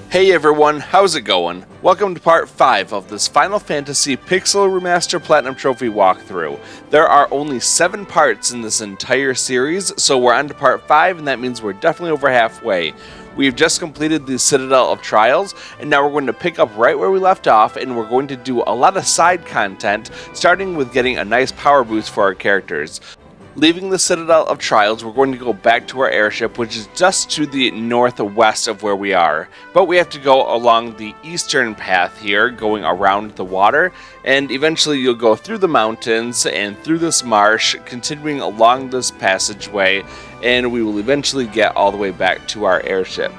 Hey everyone, how's it going? Welcome to part 5 of this Final Fantasy Pixel Remaster Platinum Trophy walkthrough. There are only 7 parts in this entire series, so we're on to part 5 and that means we're definitely over halfway. We've just completed the Citadel of Trials, and now we're going to pick up right where we left off, and we're going to do a lot of side content, starting with getting a nice power boost for our characters. Leaving the Citadel of Trials, we're going to go back to our airship, which is just to the northwest of where we are. But we have to go along the eastern path here, going around the water, and eventually you'll go through the mountains and through this marsh, continuing along this passageway, and we will eventually get all the way back to our airship.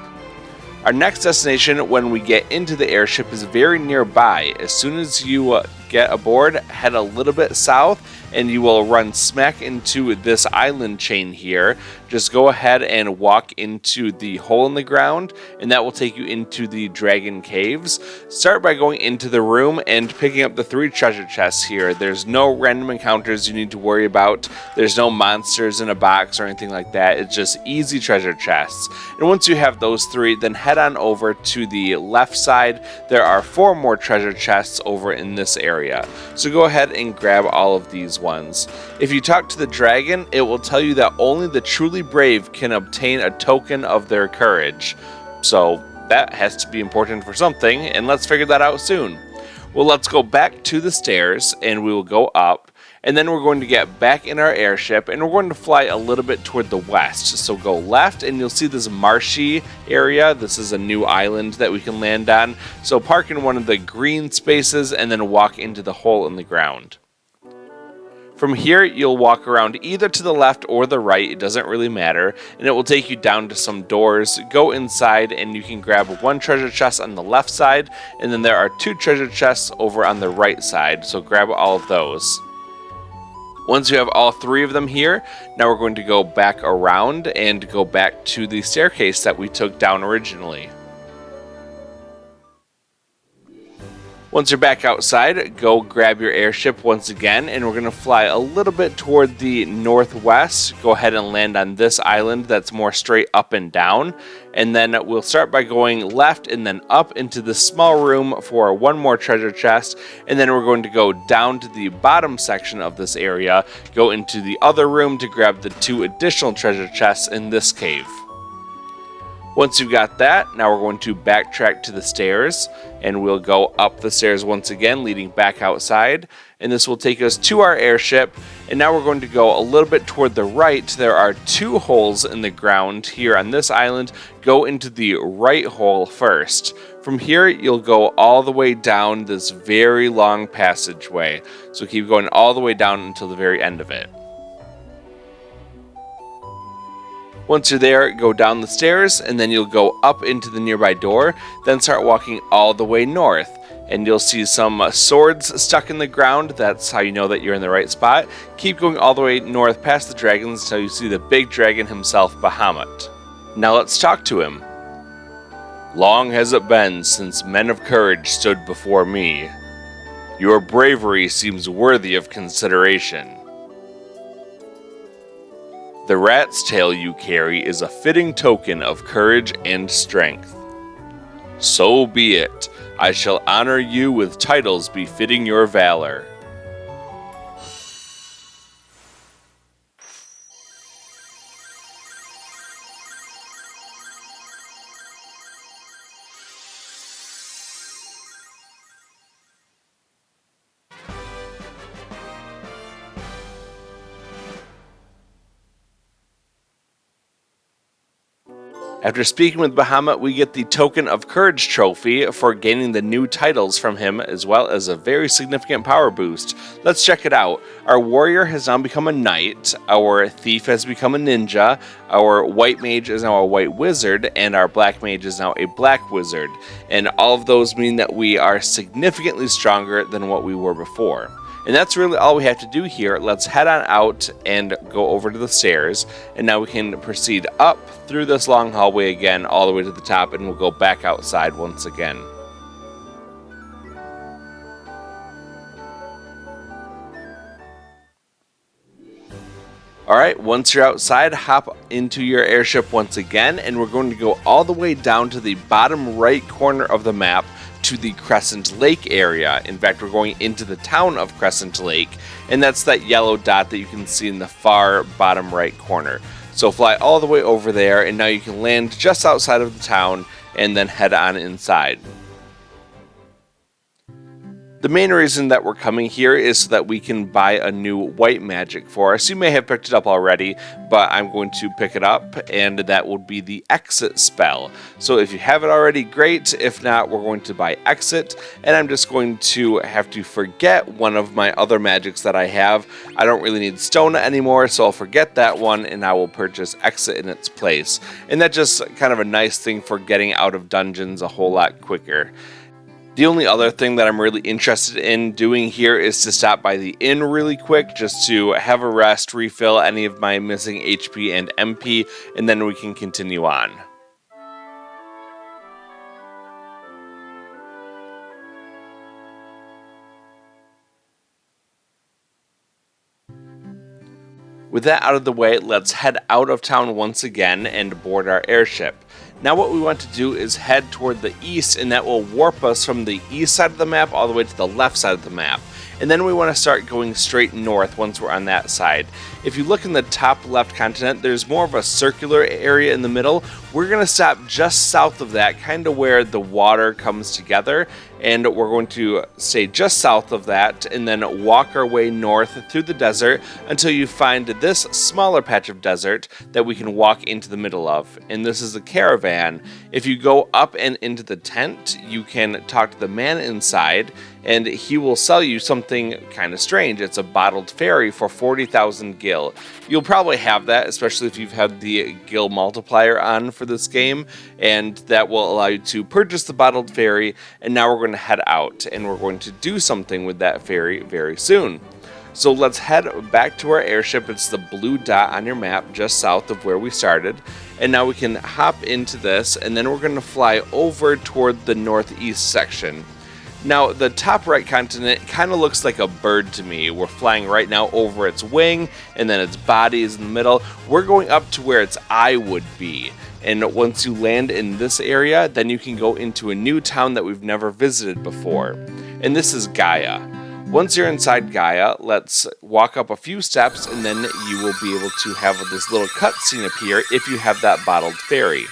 Our next destination when we get into the airship is very nearby. As soon as you get aboard, head a little bit south, and you will run smack into this island chain here. Just go ahead and walk into the hole in the ground, and that will take you into the Dragon Caves. Start by going into the room and picking up the 3 treasure chests here. There's no random encounters you need to worry about. There's no monsters in a box or anything like that. It's just easy treasure chests. And once you have those 3, then head on over to the left side. There are 4 more treasure chests over in this area. So go ahead and grab all of these ones. If you talk to the dragon, it will tell you that only the truly brave can obtain a token of their courage. So that has to be important for something, and let's figure that out soon. Well, let's go back to the stairs, and we will go up, and then we're going to get back in our airship, and we're going to fly a little bit toward the west. So go left, and you'll see this marshy area. This is a new island that we can land on. So park in one of the green spaces, and then walk into the hole in the ground. From here, you'll walk around either to the left or the right, it doesn't really matter, and it will take you down to some doors. Go inside and you can grab 1 treasure chest on the left side, and then there are 2 treasure chests over on the right side, so grab all of those. Once you have all 3 of them here, now we're going to go back around and go back to the staircase that we took down originally. Once you're back outside, go grab your airship once again, and we're going to fly a little bit toward the northwest. Go ahead and land on this island that's more straight up and down, and then we'll start by going left and then up into the small room for 1 more treasure chest, and then we're going to go down to the bottom section of this area, go into the other room to grab the 2 additional treasure chests in this cave. Once you've got that, now we're going to backtrack to the stairs, and we'll go up the stairs once again, leading back outside, and this will take us to our airship. And now we're going to go a little bit toward the right. There are 2 holes in the ground here on this island. Go into the right hole first. From here, you'll go all the way down this very long passageway, so keep going all the way down until the very end of it. Once you're there, go down the stairs, and then you'll go up into the nearby door, then start walking all the way north. And you'll see some swords stuck in the ground. That's how you know that you're in the right spot. Keep going all the way north past the dragons until you see the big dragon himself, Bahamut. Now let's talk to him. Long has it been since men of courage stood before me. Your bravery seems worthy of consideration. The rat's tail you carry is a fitting token of courage and strength. So be it. I shall honor you with titles befitting your valor. After speaking with Bahamut, we get the Token of Courage trophy for gaining the new titles from him, as well as a very significant power boost. Let's check it out. Our warrior has now become a knight, our thief has become a ninja, our white mage is now a white wizard, and our black mage is now a black wizard. And all of those mean that we are significantly stronger than what we were before. And that's really all we have to do here. Let's head on out and go over to the stairs. And now we can proceed up through this long hallway again, all the way to the top, and we'll go back outside once again. Alright, once you're outside, hop into your airship once again, and we're going to go all the way down to the bottom right corner of the map to the Crescent Lake area. In fact, we're going into the town of Crescent Lake, and that's that yellow dot that you can see in the far bottom right corner. So fly all the way over there, and now you can land just outside of the town and then head on inside. The main reason that we're coming here is so that we can buy a new white magic for us. You may have picked it up already, but I'm going to pick it up, and that would be the exit spell. So if you have it already, great. If not, we're going to buy exit, and I'm just going to have to forget one of my other magics that I have. I don't really need stone anymore, so I'll forget that one, and I will purchase exit in its place. And that's just kind of a nice thing for getting out of dungeons a whole lot quicker. The only other thing that I'm really interested in doing here is to stop by the inn really quick, just to have a rest, refill any of my missing HP and MP, and then we can continue on. With that out of the way, let's head out of town once again and board our airship. Now what we want to do is head toward the east, and that will warp us from the east side of the map all the way to the left side of the map. And then we want to start going straight north once we're on that side. If you look in the top left continent, there's more of a circular area in the middle. We're going to stop just south of that, kind of where the water comes together, and we're going to stay just south of that and then walk our way north through the desert until you find this smaller patch of desert that we can walk into the middle of. And this is a caravan. If you go up and into the tent, you can talk to the man inside, and he will sell you something kind of strange. It's a bottled fairy for 40,000 gil. You'll probably have that, especially if you've had the gil multiplier on for this game, and that will allow you to purchase the bottled fairy. And now we're going to head out, and we're going to do something with that fairy very soon. So let's head back to our airship. It's the blue dot on your map just south of where we started. And now we can hop into this, and then we're going to fly over toward the northeast section. Now, the top right continent kind of looks like a bird to me. We're flying right now over its wing, and then its body is in the middle. We're going up to where its eye would be. And once you land in this area, then you can go into a new town that we've never visited before. And this is Gaia. Once you're inside Gaia, let's walk up a few steps, and then you will be able to have this little cutscene appear if you have that bottled fairy.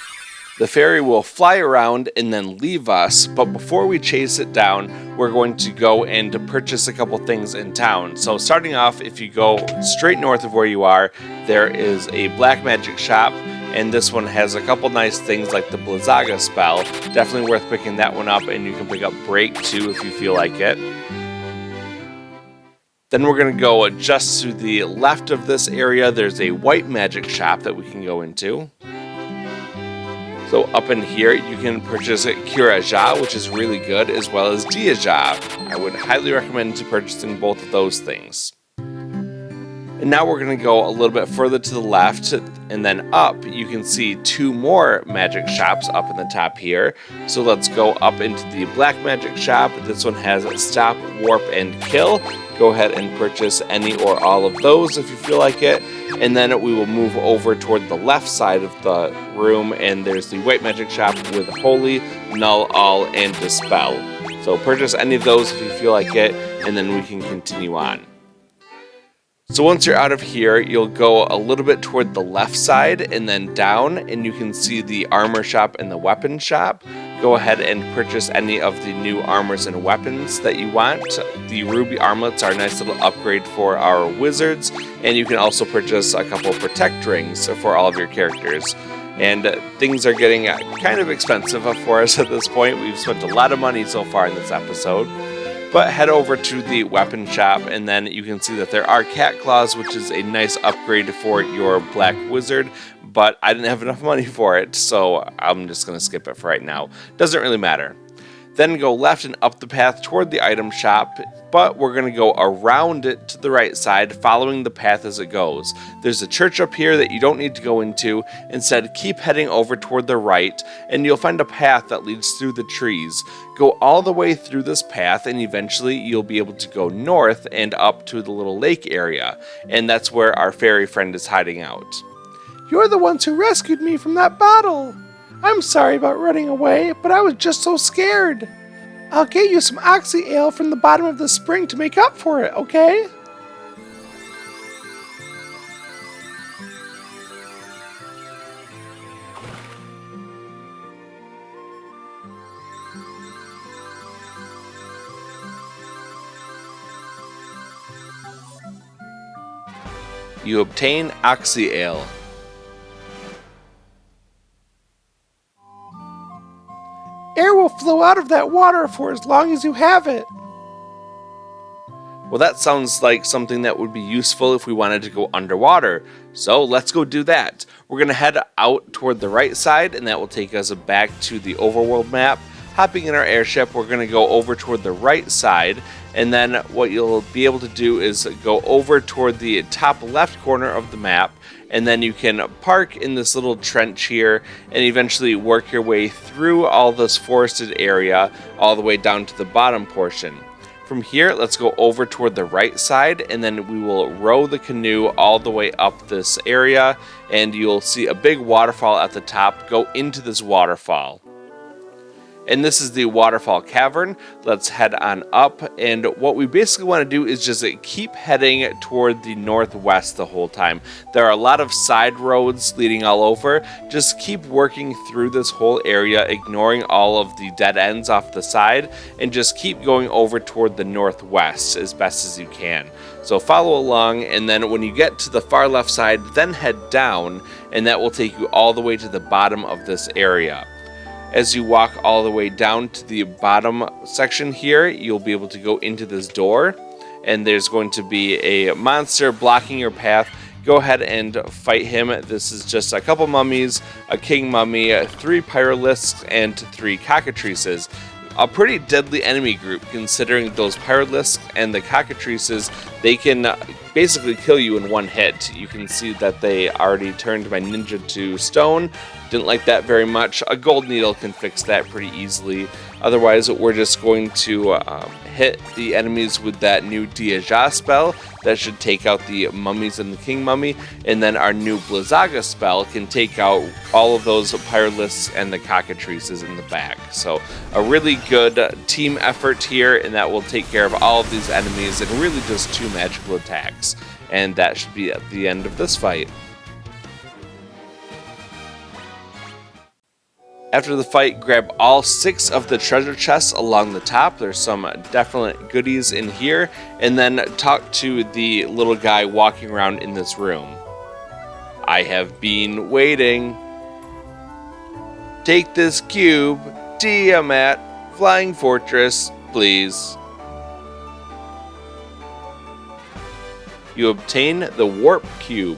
The fairy will fly around and then leave us, but before we chase it down, we're going to go and purchase a couple things in town. So starting off, if you go straight north of where you are, there is a black magic shop, and this one has a couple nice things like the Blizzaga spell. Definitely worth picking that one up, and you can pick up Break too if you feel like it. Then we're going to go just to the left of this area. There's a white magic shop that we can go into. So up in here, you can purchase Caravan, which is really good, as well as Diaja. I would highly recommend purchasing both of those things. And now we're going to go a little bit further to the left, and then up, you can see two more magic shops up in the top here. So let's go up into the black magic shop. This one has Stop, Warp, and Kill. Go ahead and purchase any or all of those if you feel like it. And then we will move over toward the left side of the room, and there's the white magic shop with Holy, Null, All, and Dispel. So purchase any of those if you feel like it, and then we can continue on. So once you're out of here, you'll go a little bit toward the left side and then down, and you can see the armor shop and the weapon shop. Go ahead and purchase any of the new armors and weapons that you want. The ruby armlets are a nice little upgrade for our wizards, and you can also purchase a couple protect rings for all of your characters. And things are getting kind of expensive for us at this point. We've spent a lot of money so far in this episode. But head over to the weapon shop, and then you can see that there are cat claws, which is a nice upgrade for your black wizard, but I didn't have enough money for it, so I'm just going to skip it for right now. Doesn't really matter. Then go left and up the path toward the item shop, but we're going to go around it to the right side, following the path as it goes. There's a church up here that you don't need to go into. Instead, keep heading over toward the right, and you'll find a path that leads through the trees. Go all the way through this path, and eventually you'll be able to go north and up to the little lake area, and that's where our fairy friend is hiding out. You're the ones who rescued me from that battle. I'm sorry about running away, but I was just so scared. I'll get you some Oxyale from the bottom of the spring to make up for it, okay? You obtain Oxyale. Air will flow out of that water for as long as you have it. Well, that sounds like something that would be useful if we wanted to go underwater. So let's go do that. We're going to head out toward the right side, and that will take us back to the overworld map. Hopping in our airship, we're going to go over toward the right side, and then what you'll be able to do is go over toward the top left corner of the map, and then you can park in this little trench here and eventually work your way through all this forested area all the way down to the bottom portion. From here, let's go over toward the right side, and then we will row the canoe all the way up this area, and you'll see a big waterfall at the top. Go into this waterfall. And this is the Waterfall Cavern. Let's head on up, and what we basically want to do is just keep heading toward the northwest the whole time. There are a lot of side roads leading all over. Just keep working through this whole area, ignoring all of the dead ends off the side, and just keep going over toward the northwest as best as you can. So follow along, and then when you get to the far left side, then head down, and that will take you all the way to the bottom of this area. As you walk all the way down to the bottom section here, you'll be able to go into this door, and there's going to be a monster blocking your path. Go ahead and fight him. This is just a couple mummies, a king mummy, 3 pyralisks, and 3 cockatrices. A pretty deadly enemy group, considering those pyralisks and the cockatrices, they can basically kill you in one hit. You can see that they already turned my ninja to stone. Didn't like that very much. A gold needle can fix that pretty easily. Otherwise, we're just going to hit the enemies with that new Diaja spell. That should take out the mummies and the king mummy. And then our new Blizzaga spell can take out all of those pyralisks and the cockatrices in the back. So a really good team effort here, and that will take care of all of these enemies and really just 2 magical attacks. And that should be at the end of this fight. After the fight, grab all 6 of the treasure chests along the top. There's some definite goodies in here. And then talk to the little guy walking around in this room. I have been waiting. Take this cube, Tiamat, Flying Fortress, please. You obtain the Warp Cube.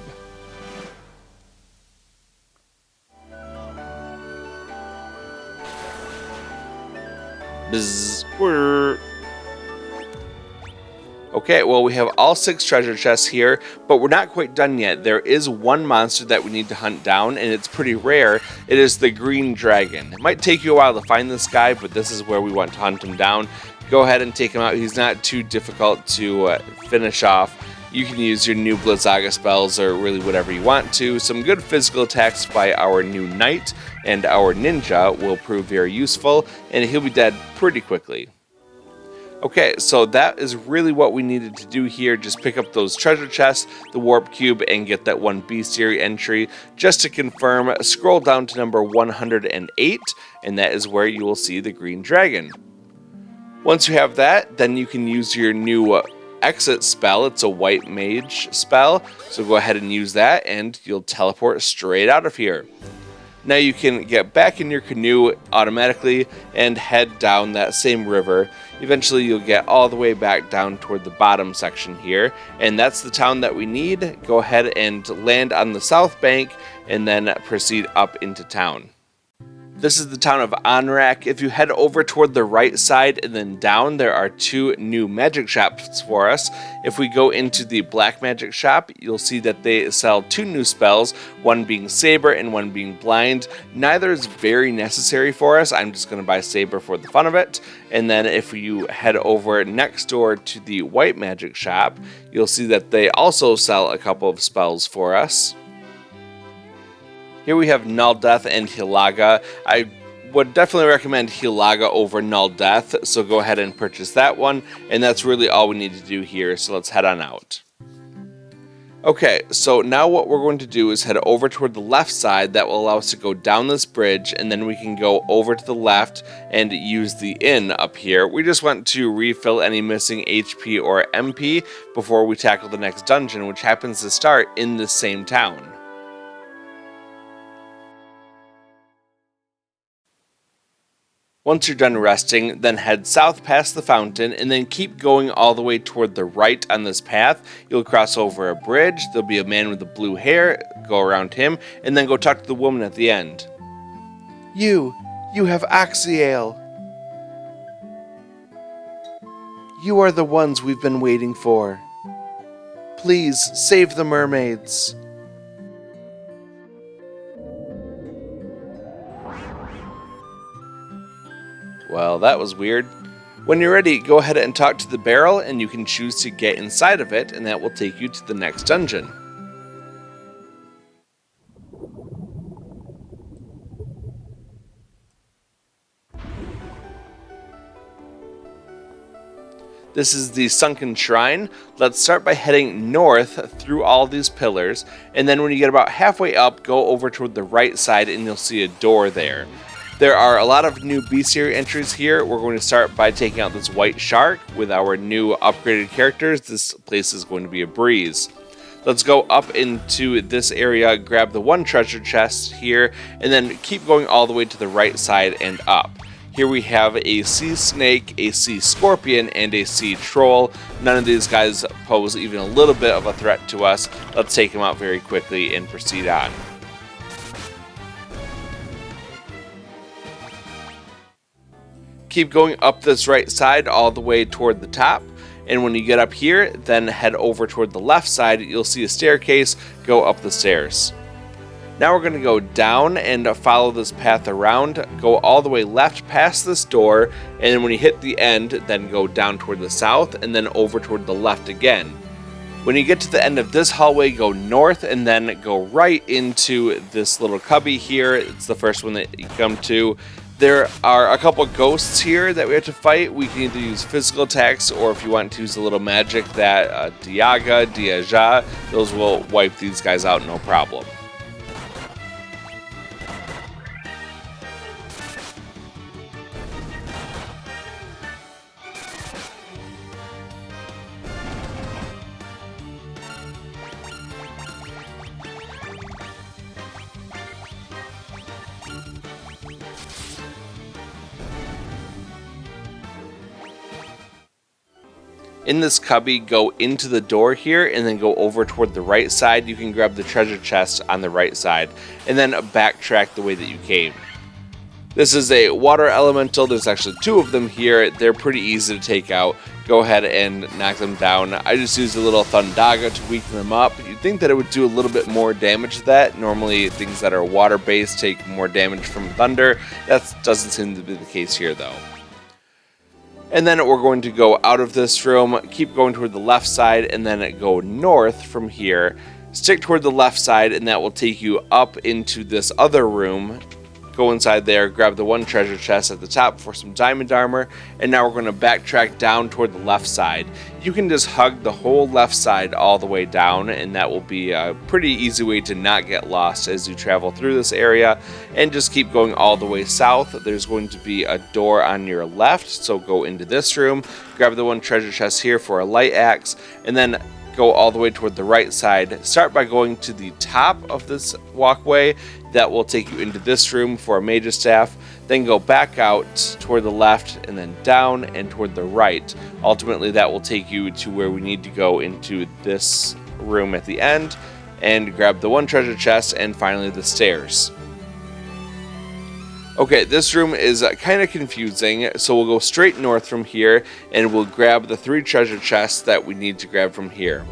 Okay, well, we have all 6 treasure chests here, but we're not quite done yet. There is one monster that we need to hunt down, and it's pretty rare. It is the green dragon. It might take you a while to find this guy, but this is where we want to hunt him down. Go ahead and take him out. He's not too difficult to finish off. You can use your new Blizzaga spells or really whatever you want to. Some good physical attacks by our new knight and our ninja will prove very useful, and he'll be dead pretty quickly. Okay, so that is really what we needed to do here. Just pick up those treasure chests, the warp cube, and get that one bestiary entry. Just to confirm, scroll down to number 108, and that is where you will see the green dragon. Once you have that, then you can use your new exit spell. It's a white mage spell, so go ahead and use that, and you'll teleport straight out of here. Now you can get back in your canoe automatically and head down that same river. Eventually you'll get all the way back down toward the bottom section here, and that's the town that we need. Go ahead and land on the south bank and then proceed up into town. This is the town of Onrac. If you head over toward the right side and then down, there are 2 new magic shops for us. If we go into the black magic shop, you'll see that they sell 2 new spells, one being Saber and one being Blind. Neither is very necessary for us. I'm just going to buy Saber for the fun of it. And then if you head over next door to the white magic shop, you'll see that they also sell a couple of spells for us. Here we have Null Death and Hilaga. I would definitely recommend Hilaga over Null Death, so go ahead and purchase that one, and that's really all we need to do here, so let's head on out. Okay, so now what we're going to do is head over toward the left side. That will allow us to go down this bridge, and then we can go over to the left and use the inn up here. We just want to refill any missing HP or MP before we tackle the next dungeon, which happens to start in the same town. Once you're done resting, then head south past the fountain and then keep going all the way toward the right on this path. You'll cross over a bridge, there'll be a man with the blue hair, go around him, and then go talk to the woman at the end. You have Oxyale. You are the ones we've been waiting for. Please save the mermaids. Well, that was weird. When you're ready, go ahead and talk to the barrel, and you can choose to get inside of it, and that will take you to the next dungeon. This is the Sunken Shrine. Let's start by heading north through all these pillars, and then when you get about halfway up, go over toward the right side and you'll see a door there. There are a lot of new bestiary entries here. We're going to start by taking out this white shark with our new upgraded characters. This place is going to be a breeze. Let's go up into this area, grab the 1 treasure chest here, and then keep going all the way to the right side and up. Here we have a sea snake, a sea scorpion, and a sea troll. None of these guys pose even a little bit of a threat to us. Let's take them out very quickly and proceed on. Keep going up this right side all the way toward the top, and when you get up here, then head over toward the left side. You'll see a staircase. Go up the stairs. Now we're going to go down and follow this path around. Go all the way left past this door, and then when you hit the end, then go down toward the south and then over toward the left again. When you get to the end of this hallway, go north and then go right into this little cubby here. It's the first one that you come to. There are a couple ghosts here that we have to fight. We can either use physical attacks, or if you want to use a little magic, that Diaja, those will wipe these guys out no problem. In this cubby, go into the door here and then go over toward the right side. You can grab the treasure chest on the right side and then backtrack the way that you came. This is a water elemental. There's actually 2 of them here. They're pretty easy to take out. Go ahead and knock them down. I just used a little Thundaga to weaken them up. You'd think that it would do a little bit more damage to that. Normally things that are water based take more damage from thunder. That doesn't seem to be the case here though. And then we're going to go out of this room, keep going toward the left side, and then go north from here. Stick toward the left side, and that will take you up into this other room. Go inside there, grab the 1 treasure chest at the top for some diamond armor, and now we're going to backtrack down toward the left side. You can just hug the whole left side all the way down, and that will be a pretty easy way to not get lost as you travel through this area. And just keep going all the way south. There's going to be a door on your left, so go into this room, grab the 1 treasure chest here for a light axe, and then go all the way toward the right side. Start by going to the top of this walkway. That will take you into this room for a mage's staff. Then go back out toward the left and then down and toward the right. Ultimately, that will take you to where we need to go into this room at the end and grab the 1 treasure chest and finally the stairs. Okay, this room is kind of confusing, so we'll go straight north from here, and we'll grab the 3 treasure chests that we need to grab from here.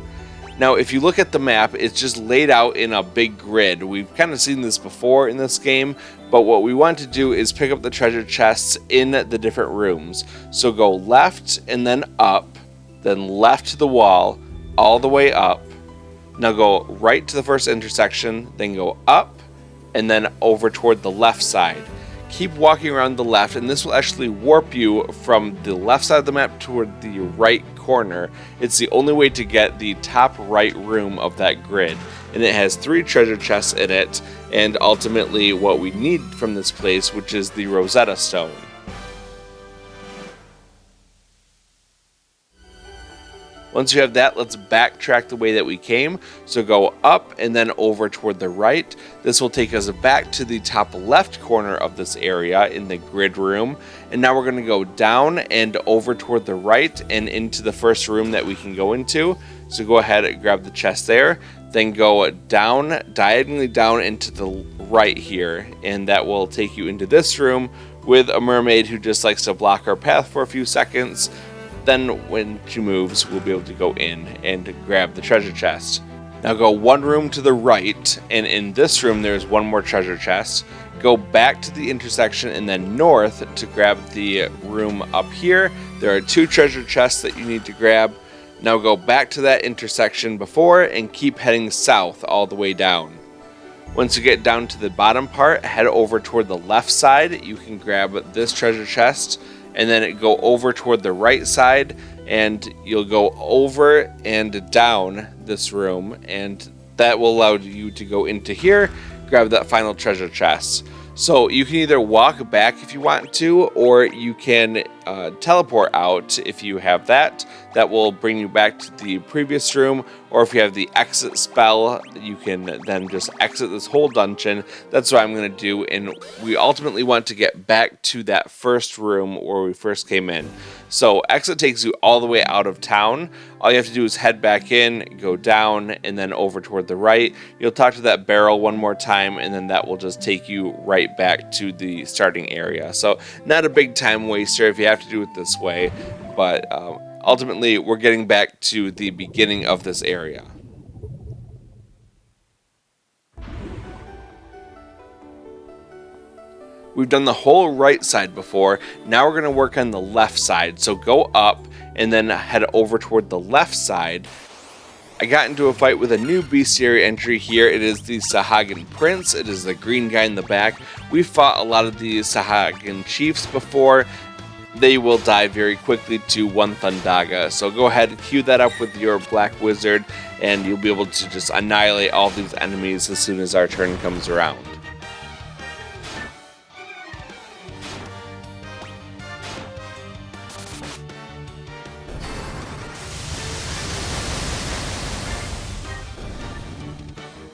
Now, if you look at the map, it's just laid out in a big grid. We've kind of seen this before in this game, but what we want to do is pick up the treasure chests in the different rooms. So go left and then up, then left to the wall, all the way up. Now go right to the first intersection, then go up, and then over toward the left side. Keep walking around the left, and this will actually warp you from the left side of the map toward the right corner. It's the only way to get the top right room of that grid, and it has 3 treasure chests in it, and ultimately what we need from this place, which is the Rosetta stone. Once you have that, let's backtrack the way that we came. So go up and then over toward the right. This will take us back to the top left corner of this area in the grid room. And now we're going to go down and over toward the right and into the first room that we can go into. So go ahead and grab the chest there. Then go down, diagonally down into the right here. And that will take you into this room with a mermaid who just likes to block our path for a few seconds. Then when she moves, we'll be able to go in and grab the treasure chest. Now go 1 room to the right, and in this room there's 1 more treasure chest. Go back to the intersection and then north to grab the room up here. There are 2 treasure chests that you need to grab. Now go back to that intersection before and keep heading south all the way down. Once you get down to the bottom part, head over toward the left side. You can grab this treasure chest, and then go over toward the right side, and you'll go over and down this room, and that will allow you to go into here, grab that final treasure chest. So you can either walk back if you want to, or you can teleport out if you have that. That will bring you back to the previous room, or if you have the exit spell, you can then just exit this whole dungeon. That's what I'm going to do, and we ultimately want to get back to that first room where we first came in. So exit takes you all the way out of town. All you have to do is head back in, go down, and then over toward the right. You'll talk to that barrel 1 more time, and then that will just take you right back to the starting area. So not a big time waster if you have to do it this way, but ultimately we're getting back to the beginning of this area. We've done the whole right side before. Now we're going to work on the left side. So go up and then head over toward the left side. I got into a fight with a new bestiary entry here. It is the Sahagin Prince. It is the green guy in the back. We've fought a lot of the Sahagin chiefs before. They will die very quickly to 1 Thundaga. So go ahead and queue that up with your black wizard, and you'll be able to just annihilate all these enemies as soon as our turn comes around.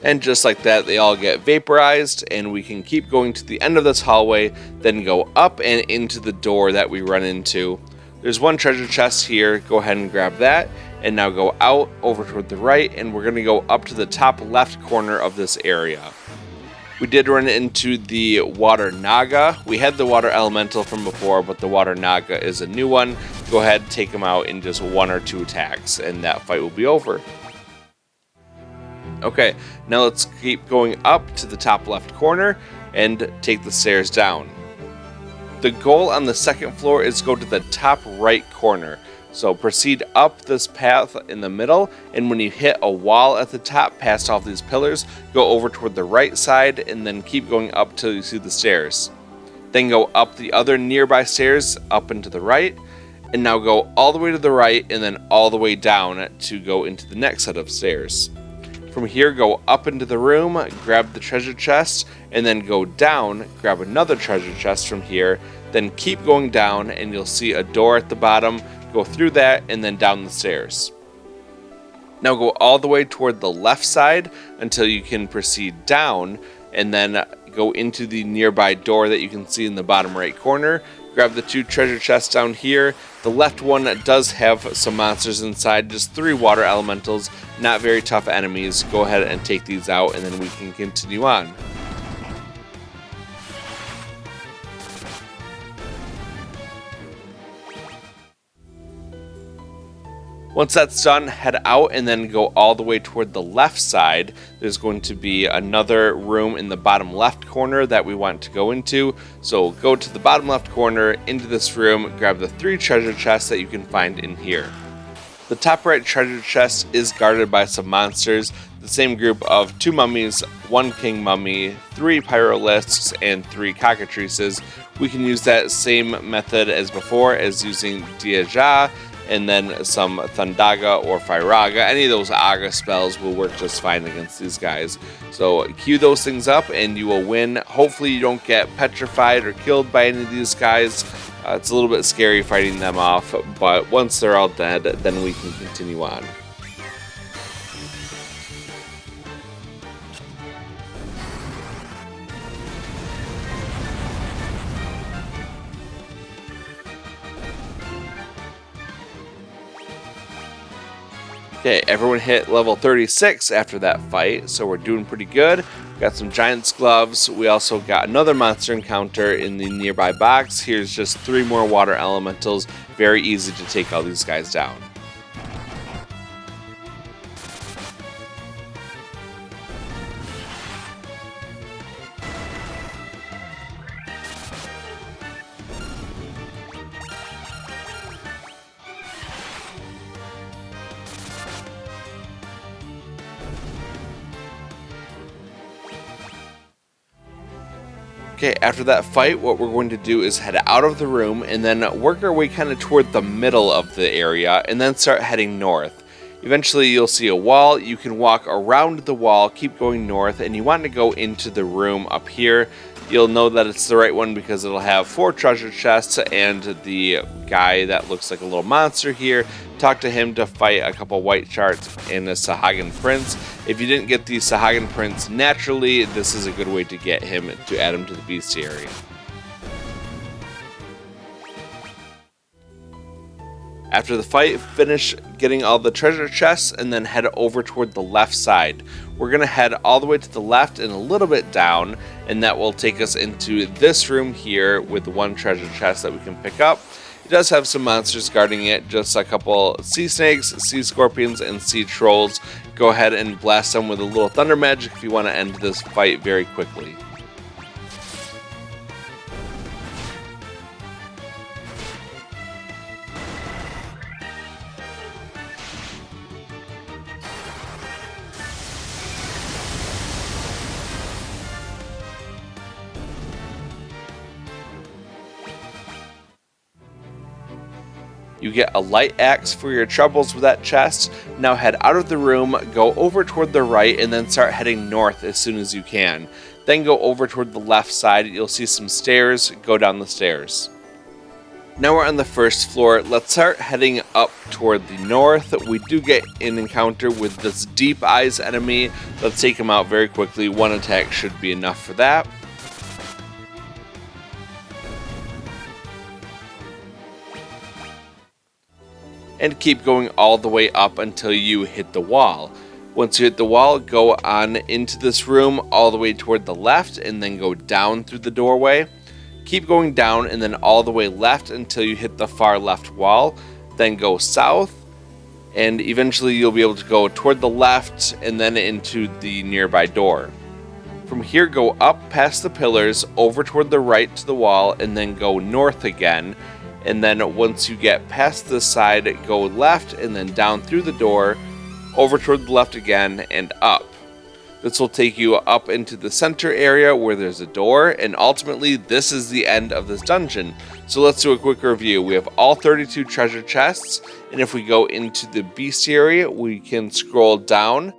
And just like that, they all get vaporized, and we can keep going to the end of this hallway, then go up and into the door that we run into. There's 1 treasure chest here. Go ahead and grab that, and now go out over toward the right, and we're going to go up to the top left corner of this area. We did run into the Water Naga. We had the Water Elemental from before, but the Water Naga is a new one. Go ahead, take him out in just 1 or 2 attacks, and that fight will be over. Okay, now let's keep going up to the top left corner and take the stairs down. The goal on the 2nd floor is to go to the top right corner. So proceed up this path in the middle, and when you hit a wall at the top past all these pillars, go over toward the right side and then keep going up till you see the stairs. Then go up the other nearby stairs up and to the right, and now go all the way to the right and then all the way down to go into the next set of stairs. From here, go up into the room, grab the treasure chest, and then go down, grab another treasure chest from here, then keep going down, and you'll see a door at the bottom. Go through that, and then down the stairs. Now go all the way toward the left side until you can proceed down, and then go into the nearby door that you can see in the bottom right corner. Grab the 2 treasure chests down here. The left one does have some monsters inside, just 3 water elementals, not very tough enemies. Go ahead and take these out, and then we can continue on. Once that's done, head out and then go all the way toward the left side. There's going to be another room in the bottom left corner that we want to go into. So go to the bottom left corner, into this room, grab the 3 treasure chests that you can find in here. The top right treasure chest is guarded by some monsters, the same group of 2 mummies, 1 king mummy, 3 pyroliths, and 3 cockatrices. We can use that same method as before, as using Diaja, and then some Thundaga or Firaga. Any of those Aga spells will work just fine against these guys. So queue those things up and you will win. Hopefully you don't get petrified or killed by any of these guys. It's a little bit scary fighting them off, but once they're all dead, then we can continue on. Okay, everyone hit level 36 after that fight, so we're doing pretty good. Got some Giant's Gloves. We also got another monster encounter in the nearby box. Here's just 3 more water elementals. Very easy to take all these guys down. Okay, after that fight, what we're going to do is head out of the room and then work our way kind of toward the middle of the area and then start heading north. Eventually you'll see a wall. You can walk around the wall, keep going north, and you want to go into the room up here. You'll know that it's the right one because it'll have 4 treasure chests and the guy that looks like a little monster here. Talk to him to fight a couple white sharks and a Sahagin Prince. If you didn't get the Sahagin Prince naturally, this is a good way to get him to add him to the Bestiary. After the fight, finish getting all the treasure chests and then head over toward the left side. We're going to head all the way to the left and a little bit down, and that will take us into this room here with 1 treasure chest that we can pick up. It does have some monsters guarding it, just a couple sea snakes, sea scorpions, and sea trolls. Go ahead and blast them with a little thunder magic if you want to end this fight very quickly. You get a light axe for your troubles with that chest. Now head out of the room, go over toward the right, and then start heading north as soon as you can. Then go over toward the left side. You'll see some stairs. Go down the stairs. Now we're on the first floor. Let's start heading up toward the north. We do get an encounter with this Deep Eyes enemy. Let's take him out very quickly. 1 attack should be enough for that. And keep going all the way up until you hit the wall. Once you hit the wall, go on into this room all the way toward the left and then go down through the doorway. Keep going down and then all the way left until you hit the far left wall. Then go south and eventually you'll be able to go toward the left and then into the nearby door. From here, go up past the pillars, over toward the right to the wall, and then go north again. And then once you get past this side, go left and then down through the door, over toward the left again, and up. This will take you up into the center area where there's a door, and ultimately this is the end of this dungeon. So let's do a quick review. We have all 32 treasure chests, and if we go into the Bestiary, we can scroll down.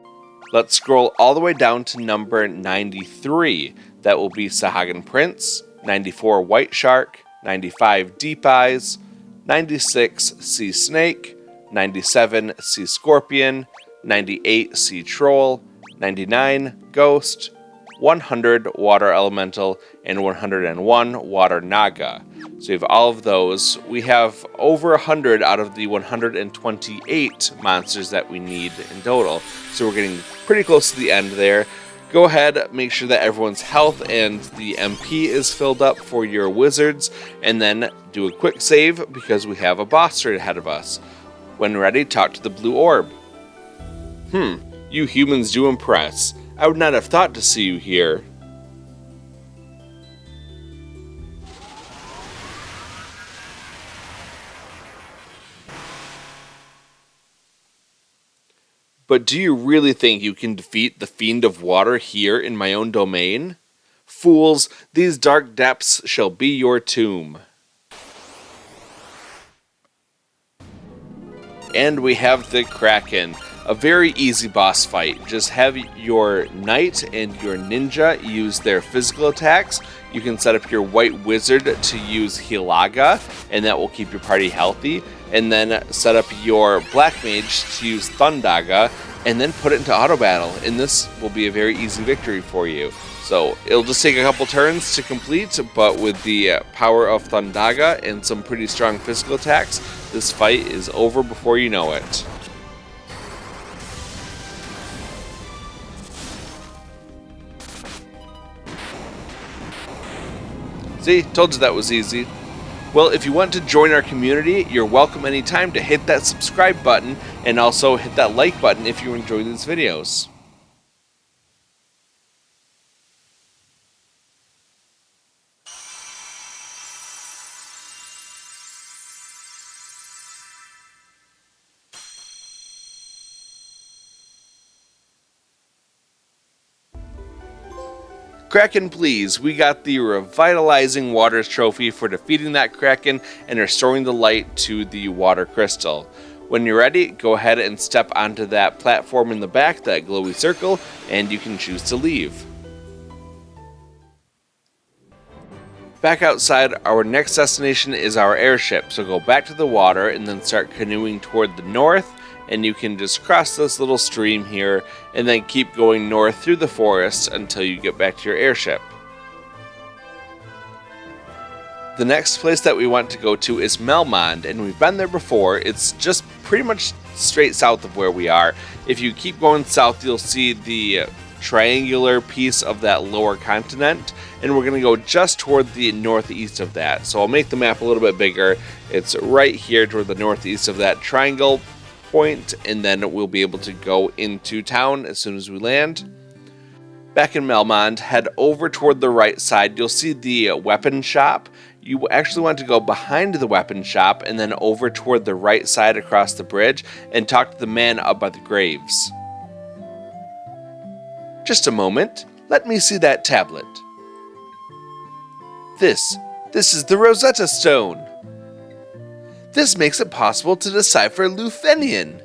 Let's scroll all the way down to number 93. That will be Sahagin Prince, 94 White Shark, 95 Deep Eyes, 96 Sea Snake, 97 Sea Scorpion, 98 Sea Troll, 99 Ghost, 100 Water Elemental, and 101 Water Naga. So we have all of those. We have over 100 out of the 128 monsters that we need in total. So we're getting pretty close to the end there. Go ahead, make sure that everyone's health and the MP is filled up for your wizards, and then do a quick save because we have a boss right ahead of us. When ready, talk to the blue orb. You humans do impress. I would not have thought to see you here. But do you really think you can defeat the Fiend of Water here in my own domain? Fools, these dark depths shall be your tomb. And we have the Kraken. A very easy boss fight. Just have your knight and your ninja use their physical attacks. You can set up your white wizard to use Hilaga, and that will keep your party healthy. And then set up your black mage to use Thundaga, and then put it into auto battle. And this will be a very easy victory for you. So it'll just take a couple turns to complete, but with the power of Thundaga and some pretty strong physical attacks, this fight is over before you know it. See, told you that was easy. Well, if you want to join our community, you're welcome anytime to hit that subscribe button and also hit that like button if you enjoy these videos. Kraken, please. We got the Revitalizing Waters trophy for defeating that Kraken and restoring the light to the water crystal. When you're ready, go ahead and step onto that platform in the back, that glowy circle, and you can choose to leave. Back outside, our next destination is our airship, so go back to the water and then start canoeing toward the north, and you can just cross this little stream here and then keep going north through the forest until you get back to your airship. The next place that we want to go to is Melmond, and we've been there before. It's just pretty much straight south of where we are. If you keep going south, you'll see the triangular piece of that lower continent, and we're going to go just toward the northeast of that. So I'll make the map a little bit bigger. It's right here toward the northeast of that triangle point, and then we'll be able to go into town as soon as we land. Back in Melmond, head over toward the right side. You'll see the weapon shop. You actually want to go behind the weapon shop and then over toward the right side across the bridge and talk to the man up by the graves. Just a moment. Let me see that tablet. This is the Rosetta stone. This makes it possible to decipher Lufenian.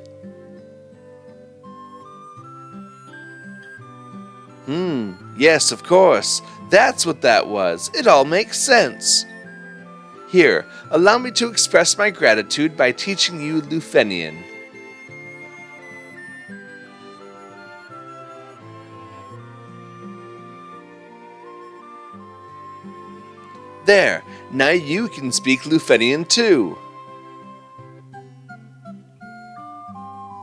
Yes, of course. That's what that was. It all makes sense. Here, allow me to express my gratitude by teaching you Lufenian. There, now you can speak Lufenian too.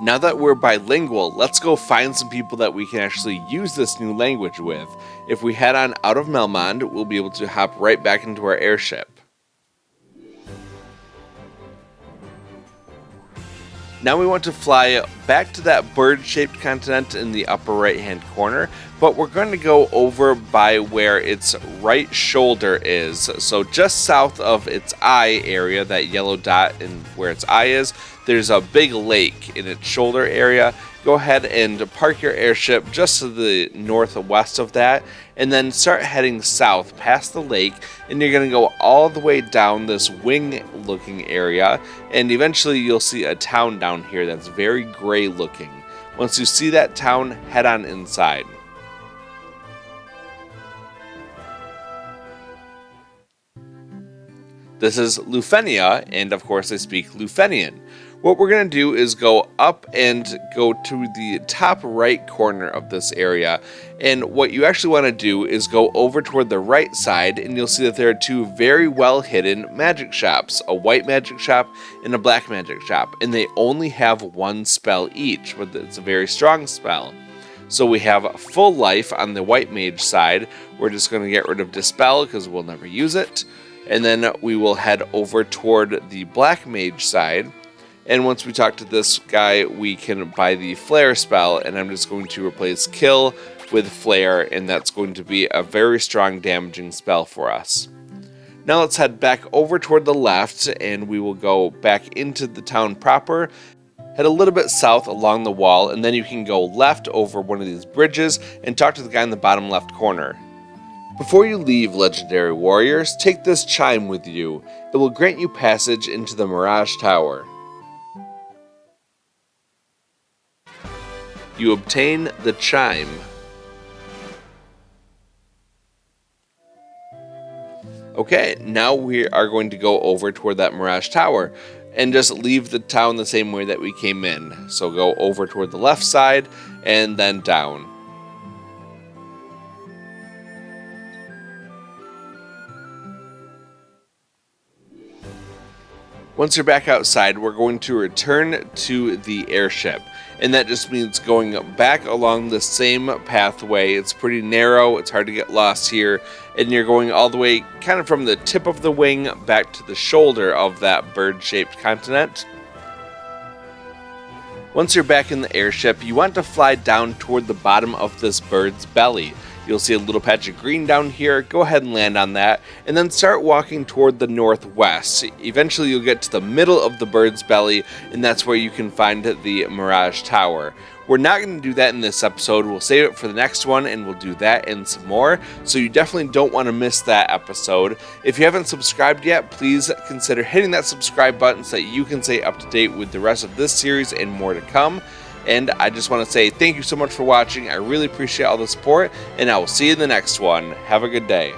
Now that we're bilingual, let's go find some people that we can actually use this new language with. If we head on out of Melmond, we'll be able to hop right back into our airship. Now we want to fly back to that bird-shaped continent in the upper right-hand corner, but we're going to go over by where its right shoulder is. So just south of its eye area, that yellow dot and where its eye is, there's a big lake in its shoulder area. Go ahead and park your airship just to the northwest of that, and then start heading south past the lake, and you're going to go all the way down this wing-looking area, and eventually you'll see a town down here that's very gray-looking. Once you see that town, head on inside. This is Lufenia, and of course I speak Lufenian. What we're going to do is go up and go to the top right corner of this area, and what you actually want to do is go over toward the right side, and you'll see that there are two very well hidden magic shops, a white magic shop and a black magic shop, and they only have one spell each, but it's a very strong spell. So we have full life on the white mage side. We're just going to get rid of dispel because we'll never use it, and then we will head over toward the black mage side. And once we talk to this guy, we can buy the Flare spell, and I'm just going to replace Kill with Flare, and that's going to be a very strong damaging spell for us. Now let's head back over toward the left, and we will go back into the town proper, head a little bit south along the wall, and then you can go left over one of these bridges and talk to the guy in the bottom left corner. Before you leave, Legendary Warriors, take this Chime with you. It will grant you passage into the Mirage Tower. You obtain the Chime. Okay, now we are going to go over toward that Mirage Tower and just leave the town the same way that we came in. So go over toward the left side and then down. Once you're back outside, we're going to return to the airship. And that just means going back along the same pathway. It's pretty narrow, it's hard to get lost here, and you're going all the way kind of from the tip of the wing back to the shoulder of that bird-shaped continent. Once you're back in the airship, you want to fly down toward the bottom of this bird's belly. You'll see a little patch of green down here. Go ahead and land on that, and then start walking toward the northwest. Eventually you'll get to the middle of the bird's belly, and that's where you can find the Mirage Tower. We're not going to do that in this episode. We'll save it for the next one, and we'll do that and some more, so you definitely don't want to miss that episode. If you haven't subscribed yet, please consider hitting that subscribe button so that you can stay up to date with the rest of this series and more to come. And I just want to say thank you so much for watching. I really appreciate all the support, and I will see you in the next one. Have a good day.